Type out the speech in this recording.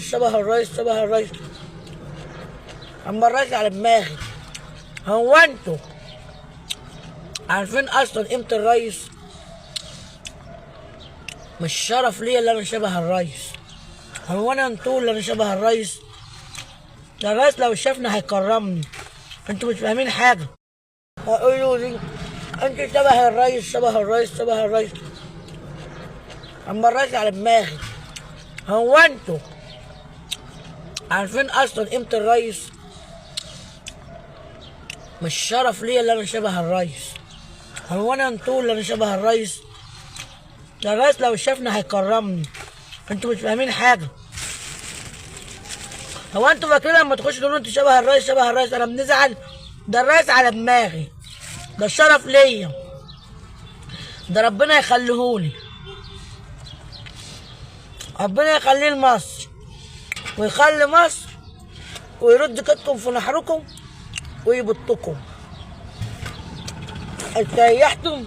شبه الرئيس شبه الرئيس. اما الرئيس على دماغي. هو انتوا عارفين اصلا قيمة الرئيس؟ مش شرف ليا اللي انا شبه الرئيس. هو انا انتوا اللي انا شبه الرئيس؟ ده الرئيس لو شافني هيكرمني. انتوا مش فاهمين حاجة. هقولوا لي انت شبه الرئيس شبه الرئيس شبه الرئيس. اما الرئيس على دماغي. هو انتوا عارفين اصلا قيمة الرئيس؟ مش شرف ليا اللي انا شبه الرئيس. هو انا انتوا اللي انا شبه الرئيس؟ ده الرئيس لو شافني هيكرمني. انتوا مش فاهمين حاجة. هو انتوا فاكرين لما تخشوا تقولوا انتوا شبه الرئيس شبه الرئيس انا بنزعل؟ ده الرئيس على دماغي. ده الشرف ليا. ده ربنا يخليهولي. ربنا يخليه لمصر ويخلي مصر ويرد كتكم في نحركم ويبطكم. استريحتم؟